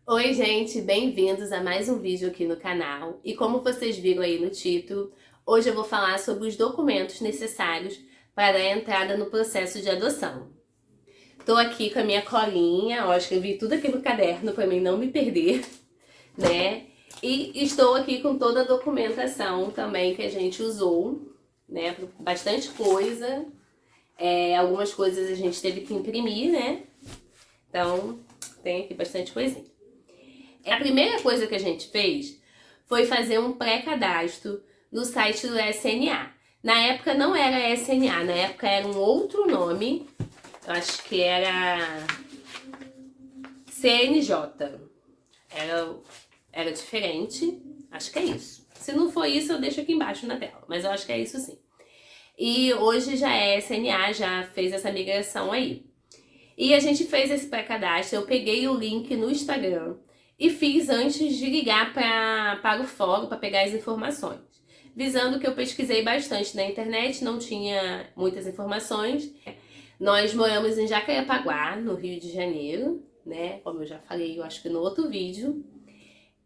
Oi, gente, bem-vindos a mais um vídeo aqui no canal. E como vocês viram aí no título, hoje eu vou falar sobre os documentos necessários para a entrada no processo de adoção. Tô aqui com a minha colinha, ó, escrevi tudo aqui no caderno para mim não me perder, né? E estou aqui com toda a documentação também que a gente usou, né? Bastante coisa, algumas coisas a gente teve que imprimir, né? Então, tem aqui bastante coisinha. A primeira coisa que a gente fez foi fazer um pré-cadastro no site do SNA. Na época não era SNA, na época era um outro nome, eu acho que era CNJ. Era diferente, acho que é isso. Se não for isso, eu deixo aqui embaixo na tela, mas eu acho que é isso sim. E hoje já é SNA, já fez essa migração aí. E a gente fez esse pré-cadastro, eu peguei o link no Instagram e fiz antes de ligar para o fórum para pegar as informações. Visando que eu pesquisei bastante na internet, não tinha muitas informações. Nós moramos em Jacarepaguá, no Rio de Janeiro, né? Como eu já falei, eu acho que no outro vídeo.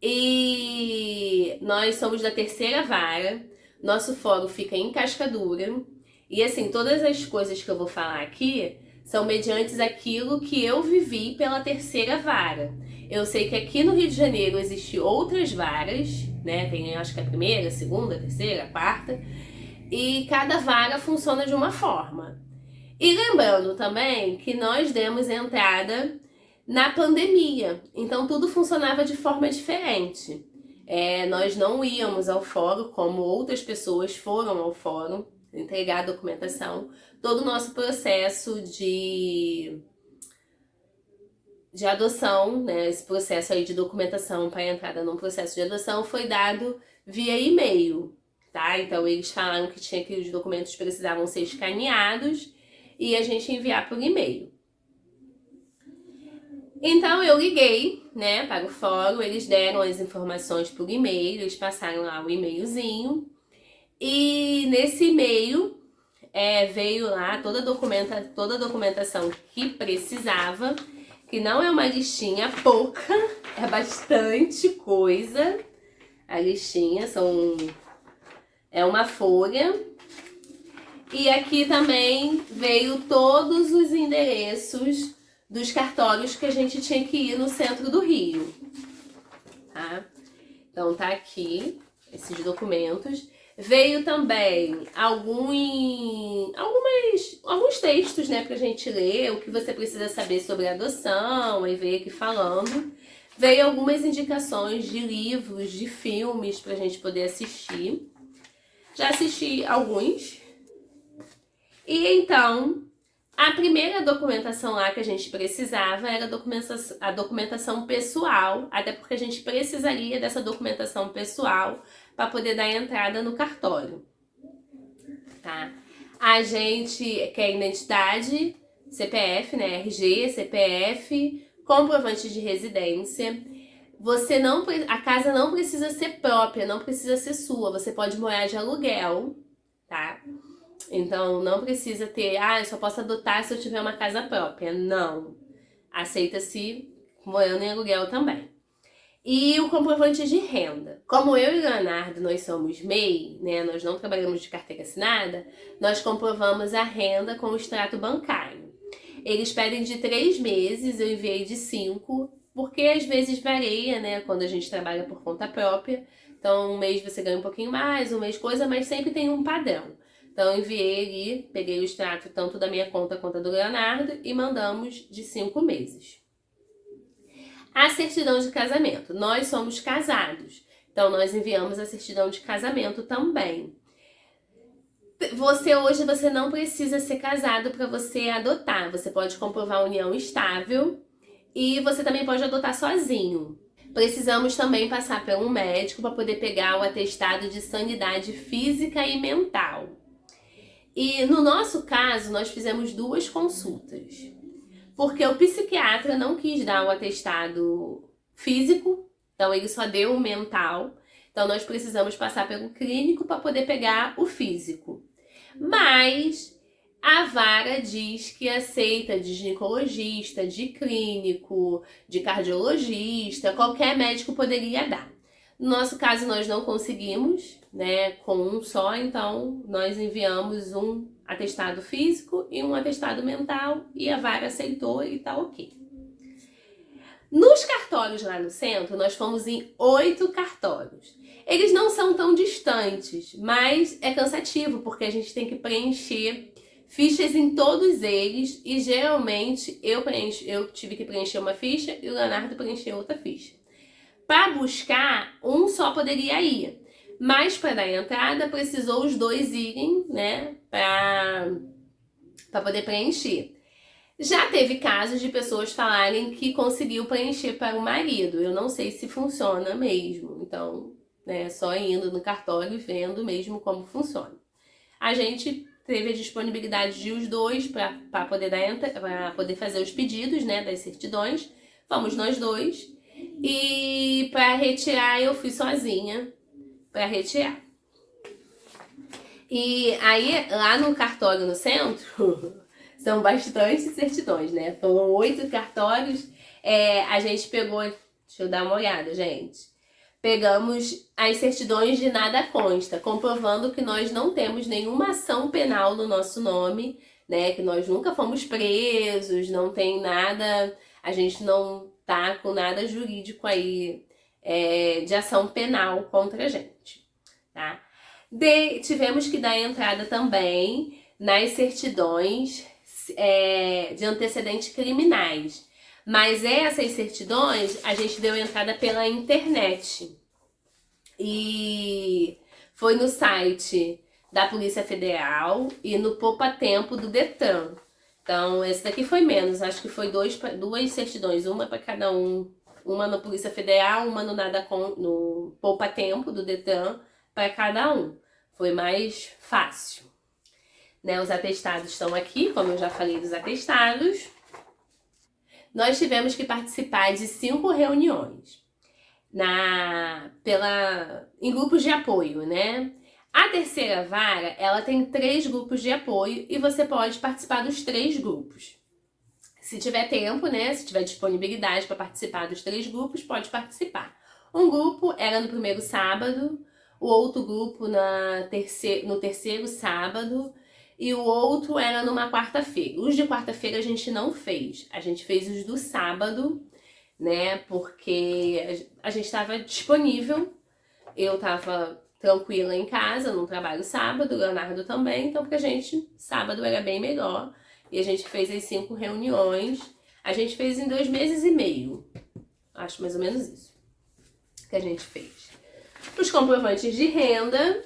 E nós somos da terceira vara, nosso fórum fica em Cascadura. E assim, todas as coisas que eu vou falar aqui são mediante aquilo que eu vivi pela terceira vara. Eu sei que aqui no Rio de Janeiro existem outras varas, né? Tem acho que a primeira, a segunda, a terceira, a quarta. E cada vara funciona de uma forma. E lembrando também que nós demos entrada na pandemia, então tudo funcionava de forma diferente. Nós não íamos ao fórum como outras pessoas foram ao fórum entregar a documentação. Todo o nosso processo de adoção, né, esse processo aí de documentação para a entrada num processo de adoção foi dado via e-mail, tá? Então eles falaram que os documentos precisavam ser escaneados e a gente enviar por e-mail. Então eu liguei, né, para o fórum, eles deram as informações por e-mail, eles passaram lá o e-mailzinho e nesse e-mail veio lá toda a documentação que precisava, que não é uma listinha pouca, é bastante coisa. A listinha é uma folha. E aqui também veio todos os endereços dos cartórios que a gente tinha que ir no centro do Rio, tá? Então tá aqui esses documentos. Veio também alguns textos, né, pra gente ler, o que você precisa saber sobre a adoção, aí veio aqui falando. Veio algumas indicações de livros, de filmes pra gente poder assistir. Já assisti alguns. E então, a primeira documentação lá que a gente precisava era a documentação pessoal, até porque a gente precisaria dessa documentação pessoal para poder dar entrada no cartório, tá? A gente quer identidade, CPF, né, RG, CPF, comprovante de residência. A casa não precisa ser própria, não precisa ser sua, você pode morar de aluguel, tá? Então não precisa ter, eu só posso adotar se eu tiver uma casa própria. Não. Aceita-se morando em aluguel também. E o comprovante de renda. Como eu e o Leonardo, nós somos MEI, né? Nós não trabalhamos de carteira assinada, nós comprovamos a renda com o extrato bancário. Eles pedem de 3 meses, eu enviei de 5, porque às vezes varia, né? Quando a gente trabalha por conta própria. Então, um mês você ganha um pouquinho mais, um mês coisa, mas sempre tem um padrão. Então, eu enviei ali, peguei o extrato tanto da minha conta quanto do Leonardo e mandamos de 5 meses. A certidão de casamento. Nós somos casados, então nós enviamos a certidão de casamento também. Hoje você não precisa ser casado para você adotar. Você pode comprovar a união estável e você também pode adotar sozinho. Precisamos também passar por um médico para poder pegar o atestado de sanidade física e mental. E no nosso caso, nós fizemos 2 consultas. Porque o psiquiatra não quis dar o atestado físico, então ele só deu o mental. Então nós precisamos passar pelo clínico para poder pegar o físico. Mas A vara diz que aceita de ginecologista, de clínico, de cardiologista, qualquer médico poderia dar. No nosso caso, nós não conseguimos, né, com um só, então nós enviamos um atestado físico e um atestado mental e a vara aceitou e tá ok. Nos cartórios lá no centro, nós fomos em 8 cartórios. Eles não são tão distantes, mas é cansativo porque a gente tem que preencher fichas em todos eles e geralmente eu tive que preencher uma ficha e o Leonardo preencheu outra ficha. Para buscar, um só poderia ir, mas para dar entrada precisou os dois irem, né, para poder preencher. Já teve casos de pessoas falarem que conseguiu preencher para o marido. Eu não sei se funciona mesmo. Então, né, só indo no cartório e vendo mesmo como funciona. A gente teve a disponibilidade de os dois para poder para poder fazer os pedidos, né, das certidões. Fomos nós dois. E para retirar eu fui sozinha para retirar. E aí lá no cartório no centro são bastante certidões, né? Foram 8 cartórios. A gente pegou. Deixa eu dar uma olhada, gente. Pegamos as certidões de nada consta, comprovando que nós não temos nenhuma ação penal no nosso nome, né? Que nós nunca fomos presos, não tem nada. A gente não tá com nada jurídico aí de ação penal contra a gente, tá? Tivemos que dar entrada também nas certidões de antecedentes criminais. Mas essas certidões a gente deu entrada pela internet. E foi no site da Polícia Federal e no Poupa Tempo do Detran. Então, esse daqui foi menos. Acho que foi duas certidões, uma para cada um. Uma na Polícia Federal, uma no Poupa Tempo do Detran para cada um. Foi mais fácil. Né, os atestados estão aqui, como eu já falei dos atestados. Nós tivemos que participar de 5 reuniões em grupos de apoio, né? A terceira vara, ela tem 3 grupos de apoio e você pode participar dos 3 grupos. Se tiver tempo, né? Se tiver disponibilidade para participar dos 3 grupos, pode participar. Um grupo era no primeiro sábado, o outro grupo no terceiro sábado, e o outro era numa quarta-feira. Os de quarta-feira a gente não fez. A gente fez os do sábado, né? Porque a gente estava disponível. Eu estava tranquila em casa, não trabalho sábado, o Leonardo também. Então, pra gente, sábado era bem melhor. E a gente fez as 5 reuniões. A gente fez em 2 meses e meio. Acho mais ou menos isso que a gente fez. Os comprovantes de renda.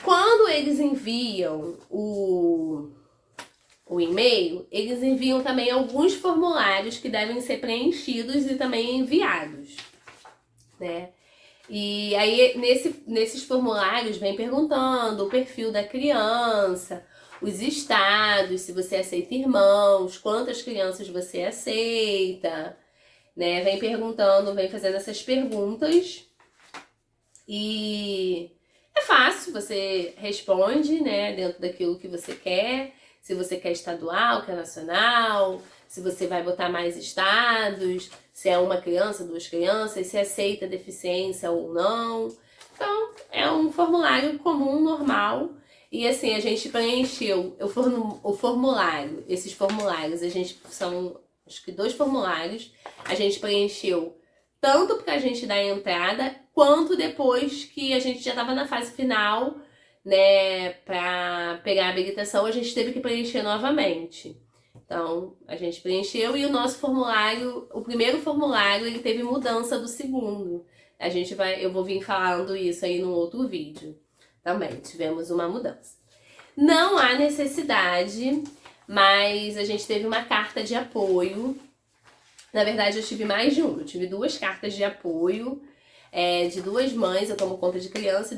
Quando eles enviam o e-mail, eles enviam também alguns formulários que devem ser preenchidos e também enviados, né? E aí, nesses formulários, vem perguntando o perfil da criança, os estados, se você aceita irmãos, quantas crianças você aceita, né? Vem perguntando, vem fazendo essas perguntas e é fácil, você responde, né, dentro daquilo que você quer, se você quer estadual, quer nacional, se você vai botar mais estados, se é uma criança, 2 crianças, se aceita deficiência ou não. Então, é um formulário comum, normal, e assim, a gente preencheu o formulário, esses formulários, são acho que 2 formulários, a gente preencheu tanto para a gente dar entrada, quanto depois que a gente já estava na fase final, né, para pegar a habilitação, a gente teve que preencher novamente. Então, a gente preencheu e o nosso formulário, o primeiro formulário, ele teve mudança do segundo. Eu vou vir falando isso aí no outro vídeo. Também tivemos uma mudança. Não há necessidade, mas a gente teve uma carta de apoio. Na verdade, eu tive mais de uma. Eu tive 2 cartas de apoio de 2 mães. Eu tomo conta de criança e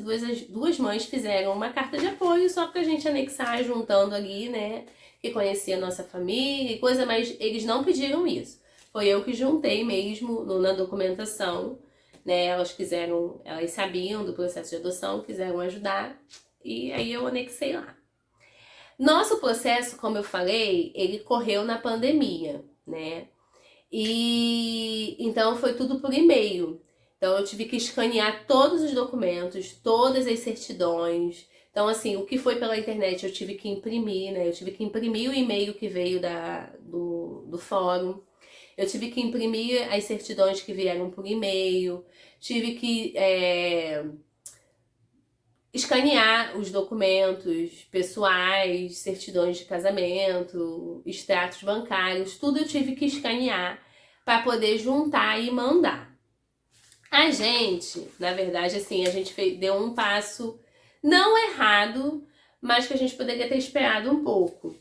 duas mães fizeram uma carta de apoio só pra gente anexar, juntando ali, né? Que conhecia a nossa família e coisa, mas eles não pediram isso. Foi eu que juntei mesmo na documentação, né? Elas sabiam do processo de adoção, quiseram ajudar e aí eu anexei lá. Nosso processo, como eu falei, ele correu na pandemia, né? E então foi tudo por e-mail. Então eu tive que escanear todos os documentos, todas as certidões. Então, assim, o que foi pela internet eu tive que imprimir, né? Eu tive que imprimir o e-mail que veio do fórum. Eu tive que imprimir as certidões que vieram por e-mail. Tive que escanear os documentos pessoais, certidões de casamento, extratos bancários, tudo eu tive que escanear para poder juntar e mandar. A gente, na verdade, assim, a gente deu um passo não errado, mas que a gente poderia ter esperado um pouco.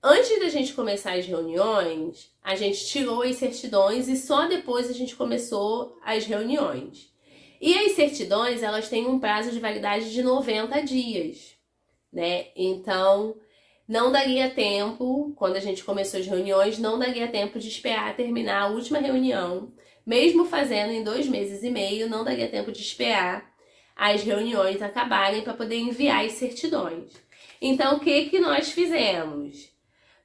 Antes da gente começar as reuniões, a gente tirou as certidões e só depois a gente começou as reuniões. E as certidões, elas têm um prazo de validade de 90 dias, né? Então, não daria tempo, quando a gente começou as reuniões, não daria tempo de esperar terminar a última reunião. Mesmo fazendo em 2 meses e meio, não daria tempo de esperar as reuniões acabarem para poder enviar as certidões. Então, o que nós fizemos?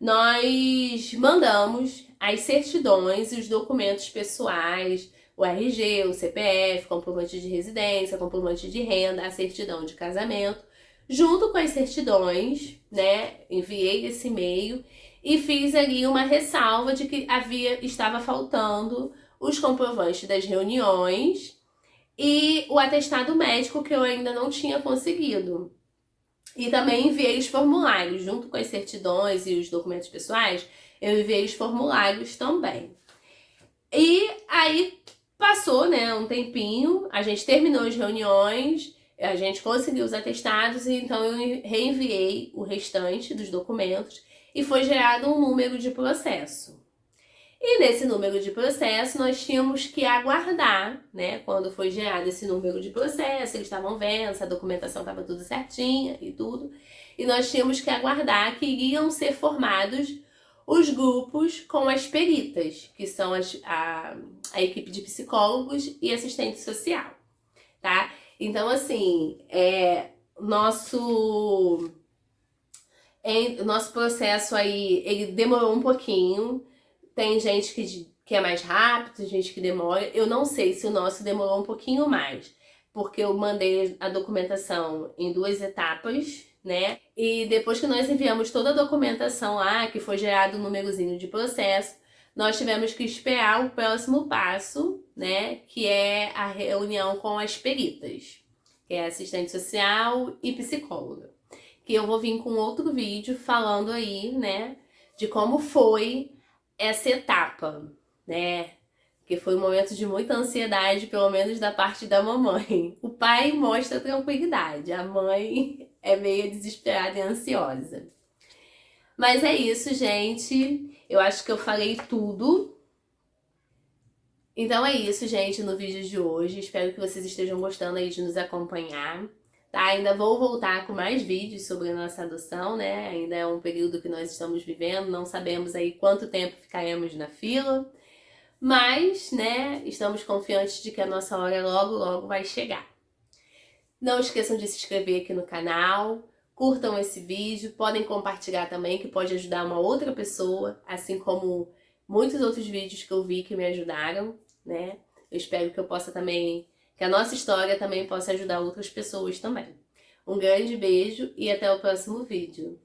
Nós mandamos as certidões e os documentos pessoais, o RG, o CPF, comprovante de residência, comprovante de renda, a certidão de casamento, junto com as certidões, né? Enviei esse e-mail e fiz ali uma ressalva de que estava faltando os comprovantes das reuniões e o atestado médico que eu ainda não tinha conseguido. E também enviei os formulários, junto com as certidões e os documentos pessoais, eu enviei os formulários também. E aí passou, né, um tempinho, a gente terminou as reuniões, a gente conseguiu os atestados, e então eu reenviei o restante dos documentos e foi gerado um número de processo. E nesse número de processo, nós tínhamos que aguardar, né? Quando foi gerado esse número de processo, eles estavam vendo se a documentação estava tudo certinha e tudo. E nós tínhamos que aguardar que iriam ser formados os grupos com as peritas, que são a equipe de psicólogos e assistente social, tá? Então, assim, nosso processo aí, ele demorou um pouquinho. Tem gente que é mais rápido, tem gente que demora. Eu não sei se o nosso demorou um pouquinho mais, porque eu mandei a documentação em 2 etapas, né? E depois que nós enviamos toda a documentação lá, que foi gerado um númerozinho de processo, nós tivemos que esperar o próximo passo, né? Que é a reunião com as peritas, que é assistente social e psicóloga. Que eu vou vir com outro vídeo falando aí, né? De como foi essa etapa, né? Porque foi um momento de muita ansiedade, pelo menos da parte da mamãe. O pai mostra tranquilidade, a mãe é meio desesperada e ansiosa. Mas é isso, gente. Eu acho que eu falei tudo. Então é isso, gente, no vídeo de hoje. Espero que vocês estejam gostando aí de nos acompanhar. Tá? Ainda vou voltar com mais vídeos sobre a nossa adoção, né? Ainda é um período que nós estamos vivendo, não sabemos aí quanto tempo ficaremos na fila, mas, né, estamos confiantes de que a nossa hora logo, logo vai chegar. Não esqueçam de se inscrever aqui no canal, curtam esse vídeo, podem compartilhar também, que pode ajudar uma outra pessoa, assim como muitos outros vídeos que eu vi que me ajudaram, né? Eu espero que eu possa também, que a nossa história também possa ajudar outras pessoas também. Um grande beijo e até o próximo vídeo.